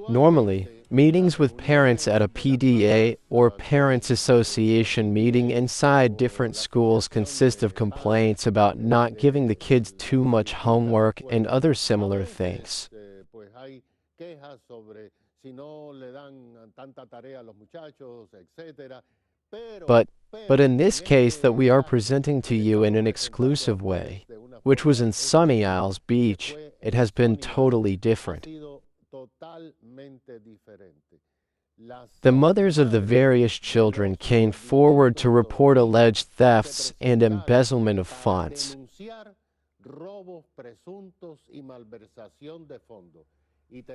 Normally, meetings with parents at a PDA or Parents Association meeting inside different schools consist of complaints about not giving the kids too much homework and other similar things. But in this case that we are presenting to you in an exclusive way, which was in Sunny Isles Beach, it has been totally different. The mothers of the various children came forward to report alleged thefts and embezzlement of funds.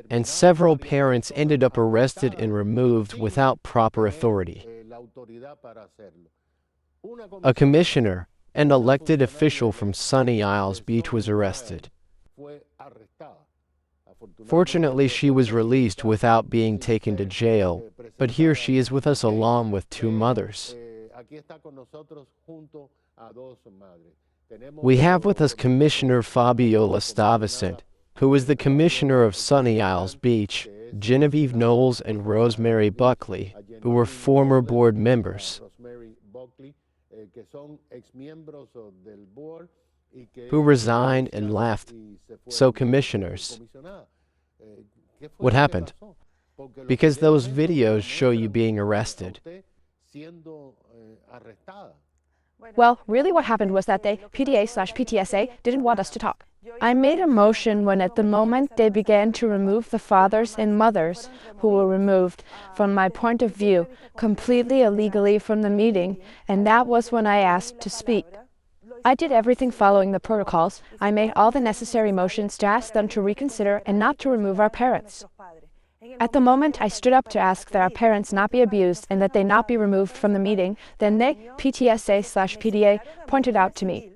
And several parents ended up arrested and removed without proper authority. A commissioner, an elected official from Sunny Isles Beach, was arrested. Fortunately, she was released without being taken to jail, but here she is with us along with two mothers. We have with us Commissioner Fabiola Stuyvesant, who is the Commissioner of Sunny Isles Beach, Genevieve Knowles and Rosemary Buckley, who were former board members, who resigned and left. So, commissioners, what happened? Because those videos show you being arrested. Well, really what happened was that they, PTA/PTSA, didn't want us to talk. I made a motion when at the moment they began to remove the fathers and mothers who were removed, from my point of view, completely illegally from the meeting, and that was when I asked to speak. I did everything following the protocols. I made all the necessary motions to ask them to reconsider and not to remove our parents. At the moment, I stood up to ask that our parents not be abused and that they not be removed from the meeting. Then they, PTSA/PDA, pointed out to me.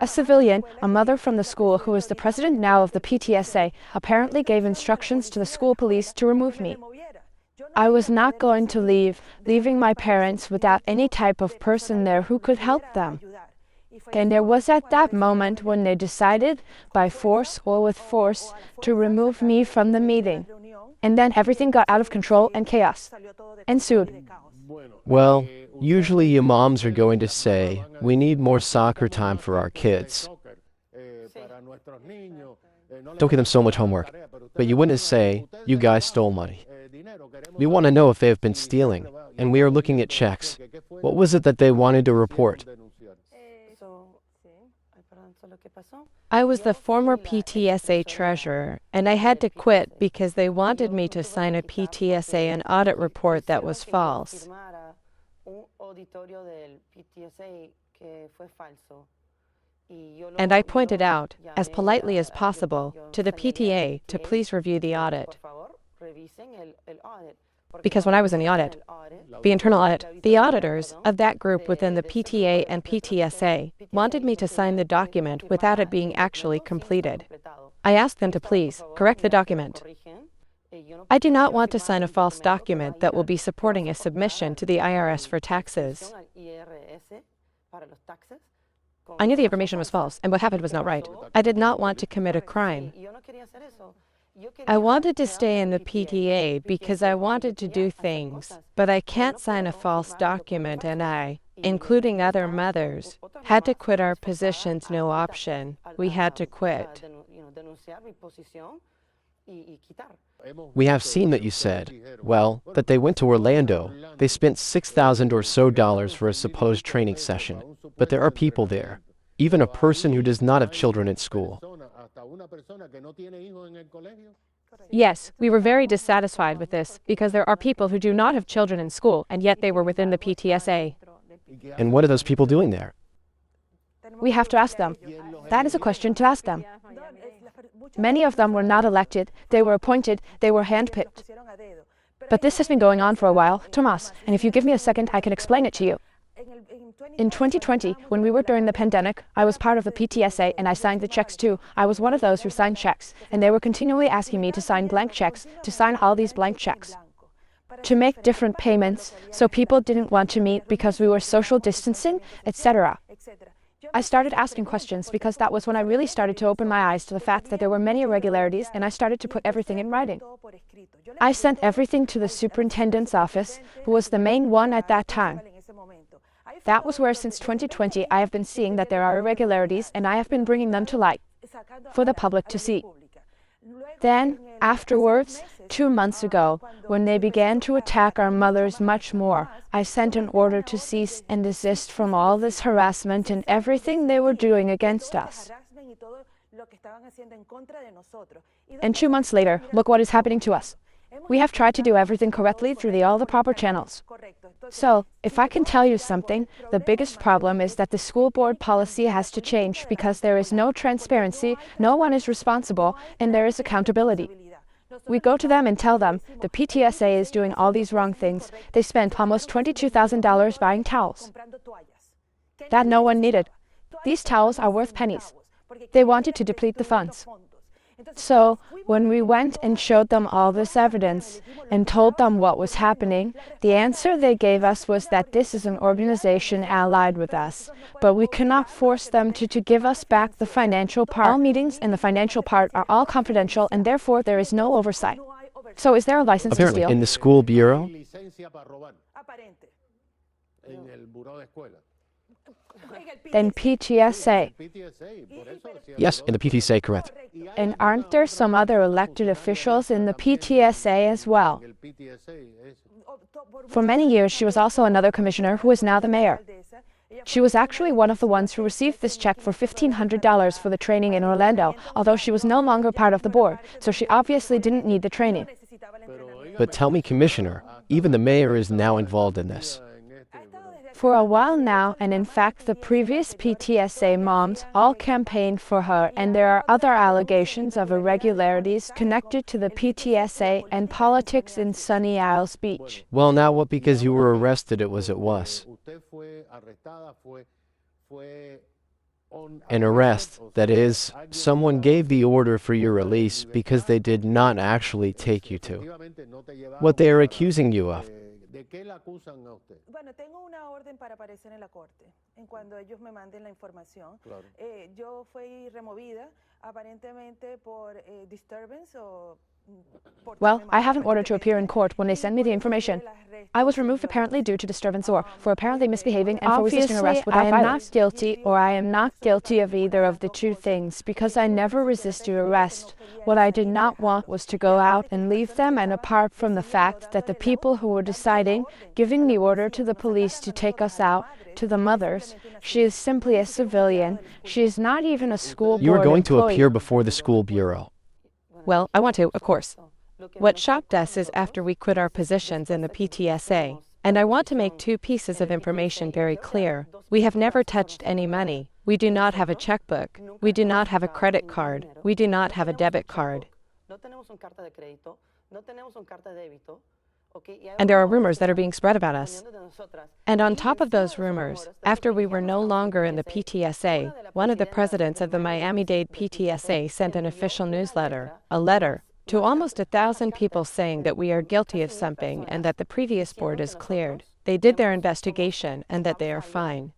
A civilian, a mother from the school who is the president now of the PTSA, apparently gave instructions to the school police to remove me. I was not going to leave, leaving my parents without any type of person there who could help them. And there was at that moment when they decided, by force or with force, to remove me from the meeting. And then everything got out of control and chaos ensued. Well, usually you moms are going to say, we need more soccer time for our kids. Don't give them so much homework. But you wouldn't say, you guys stole money. We want to know if they have been stealing, and we are looking at checks. What was it that they wanted to report? I was the former PTSA treasurer, and I had to quit because they wanted me to sign a PTSA and audit report that was false. And I pointed out, as politely as possible, to the PTA to please review the audit. Because when I was in the audit, the internal audit, the auditors of that group within the PTA and PTSA wanted me to sign the document without it being actually completed. I asked them to please correct the document. I do not want to sign a false document that will be supporting a submission to the IRS for taxes. I knew the information was false, and what happened was not right. I did not want to commit a crime. I wanted to stay in the PTA because I wanted to do things, but I can't sign a false document, and I, including other mothers, had to quit our positions. No option. We had to quit. We have seen that you said, well, that they went to Orlando. They spent $6,000 or so for a supposed training session. But there are people there, even a person who does not have children at school. Yes, we were very dissatisfied with this because there are people who do not have children in school, and yet they were within the PTSA. And what are those people doing there? We have to ask them. That is a question to ask them. Many of them were not elected, they were appointed, they were handpicked. But this has been going on for a while, Tomás, and if you give me a second, I can explain it to you. In 2020, when we were during the pandemic, I was part of the PTSA and I signed the checks too. I was one of those who signed checks, and they were continually asking me to sign blank checks, to sign all these blank checks, to make different payments, so people didn't want to meet because we were social distancing, etc. I started asking questions because that was when I really started to open my eyes to the fact that there were many irregularities, and I started to put everything in writing. I sent everything to the superintendent's office, who was the main one at that time. That was where since 2020 I have been seeing that there are irregularities, and I have been bringing them to light for the public to see. Then, afterwards, 2 months ago, when they began to attack our mothers much more, I sent an order to cease and desist from all this harassment and everything they were doing against us. And 2 months later, look what is happening to us. We have tried to do everything correctly through all the proper channels. So, if I can tell you something, the biggest problem is that the school board policy has to change because there is no transparency, no one is responsible, and there is accountability. We go to them and tell them, the PTSA is doing all these wrong things. They spent almost $22,000 buying towels that no one needed. These towels are worth pennies. They wanted to deplete the funds. So, when we went and showed them all this evidence and told them what was happening, the answer they gave us was that this is an organization allied with us, but we cannot force them to give us back the financial part. All meetings and the financial part are all confidential, and therefore there is no oversight. So is there a license Apparently, to steal? in the school bureau? Then PTSA. Yes, in the PTSA, correct. And aren't there some other elected officials in the PTSA as well? For many years, she was also another commissioner who is now the mayor. She was actually one of the ones who received this check for $1,500 for the training in Orlando, although she was no longer part of the board, so she obviously didn't need the training. But tell me, Commissioner, even the mayor is now involved in this. For a while now, and in fact the previous PTSA moms all campaigned for her, and there are other allegations of irregularities connected to the PTSA and politics in Sunny Isles Beach. Well, now what, because you were arrested, it was at was? An arrest, that is, someone gave the order for your release because they did not actually take you to what they are accusing you of. ¿De qué la acusan a usted? Bueno, tengo una orden para aparecer en la corte. En cuando ellos me manden la información. Claro. Yo fui removida aparentemente por disturbance o... Well, I have an order to appear in court when they send me the information. I was removed apparently due to disturbance or for apparently misbehaving and for resisting arrest without violence. I am not guilty, or I am not guilty of either of the two things, because I never resisted arrest. What I did not want was to go out and leave them, and apart from the fact that the people who were deciding, giving the order to the police to take us out, to the mothers, she is simply a civilian. She is not even a school board employee. You are going to appear before the school bureau. Well, I want to, of course. What shocked us is after we quit our positions in the PTSA, and I want to make two pieces of information very clear. We have never touched any money. We do not have a checkbook. We do not have a credit card. We do not have a debit card. And there are rumors that are being spread about us. And on top of those rumors, after we were no longer in the PTSA, one of the presidents of the Miami-Dade PTSA sent an official newsletter, a letter, to almost 1,000 people saying that we are guilty of something and that the previous board is cleared. They did their investigation and that they are fine.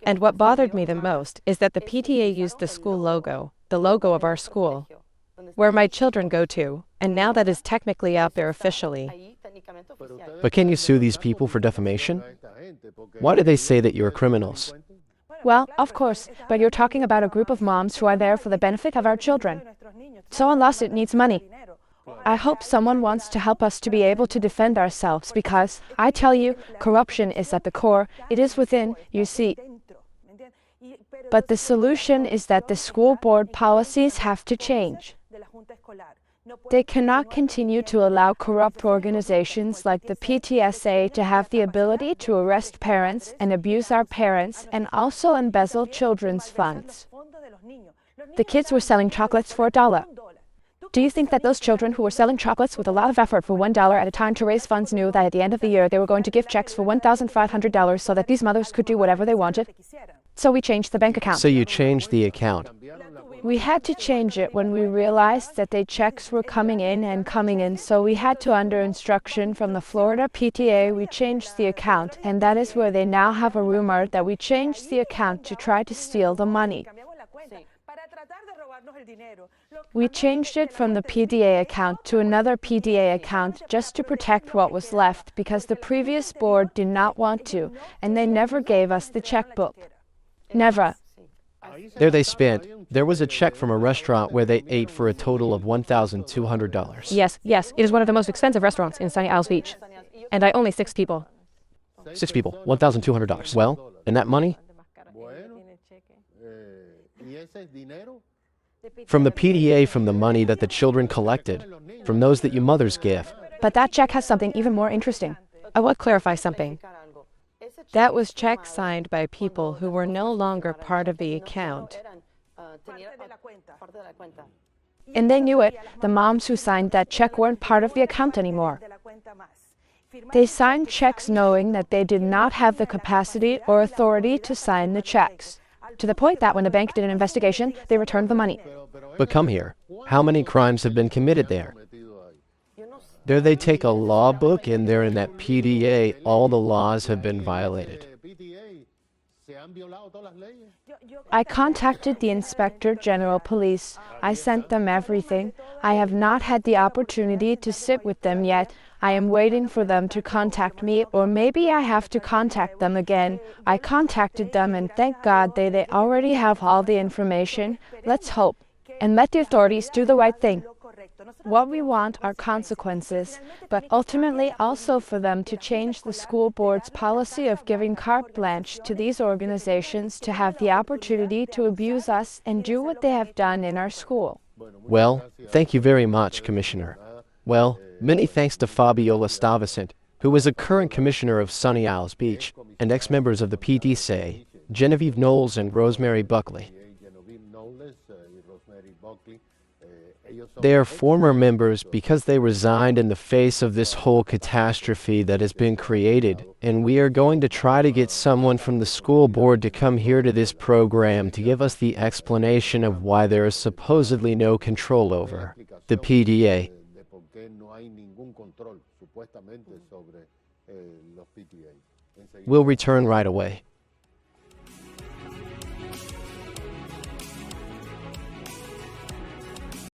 And what bothered me the most is that the PTA used the school logo, the logo of our school, where my children go to, and now that is technically out there officially. But can you sue these people for defamation? Why do they say that you're criminals? Well, of course, but you're talking about a group of moms who are there for the benefit of our children. So a lawsuit needs money. I hope someone wants to help us to be able to defend ourselves because, I tell you, corruption is at the core. It is within, you see. But the solution is that the school board policies have to change. They cannot continue to allow corrupt organizations like the PTSA to have the ability to arrest parents and abuse our parents and also embezzle children's funds. The kids were selling chocolates for $1. Do you think that those children who were selling chocolates with a lot of effort for $1 at a time to raise funds knew that at the end of the year they were going to give checks for $1,500 so that these mothers could do whatever they wanted? So we changed the bank account. So you changed the account. We had to change it when we realized that the checks were coming in, so we had to, under instruction from the Florida PTA, we changed the account, and that is where they now have a rumor that we changed the account to try to steal the money. We changed it from the PDA account to another PDA account just to protect what was left because the previous board did not want to, and they never gave us the checkbook. Never. There they spent. There was a check from a restaurant where they ate for a total of $1,200. Yes, it is one of the most expensive restaurants in Sunny Isles Beach. And I only 6 people. 6 people, $1,200. Well, and that money? From the PDA, from the money that the children collected, from those that you mothers give. But that check has something even more interesting. I want to clarify something. That was checks signed by people who were no longer part of the account. And they knew it. The moms who signed that check weren't part of the account anymore. They signed checks knowing that they did not have the capacity or authority to sign the checks, to the point that when the bank did an investigation, they returned the money. But come here. How many crimes have been committed there? There they take a law book, and there in that PDA, all the laws have been violated. I contacted the Inspector General Police. I sent them everything. I have not had the opportunity to sit with them yet. I am waiting for them to contact me, or maybe I have to contact them again. I contacted them, and thank God they already have all the information. Let's hope. And let the authorities do the right thing. What we want are consequences, but ultimately also for them to change the school board's policy of giving carte blanche to these organizations to have the opportunity to abuse us and do what they have done in our school. Well, thank you very much, Commissioner. Well, many thanks to Fabiola Stuyvesant, who is a current commissioner of Sunny Isles Beach, and ex-members of the PDC, Genevieve Knowles and Rosemary Buckley. They are former members because they resigned in the face of this whole catastrophe that has been created, and we are going to try to get someone from the school board to come here to this program to give us the explanation of why there is supposedly no control over the PDA. We'll return right away.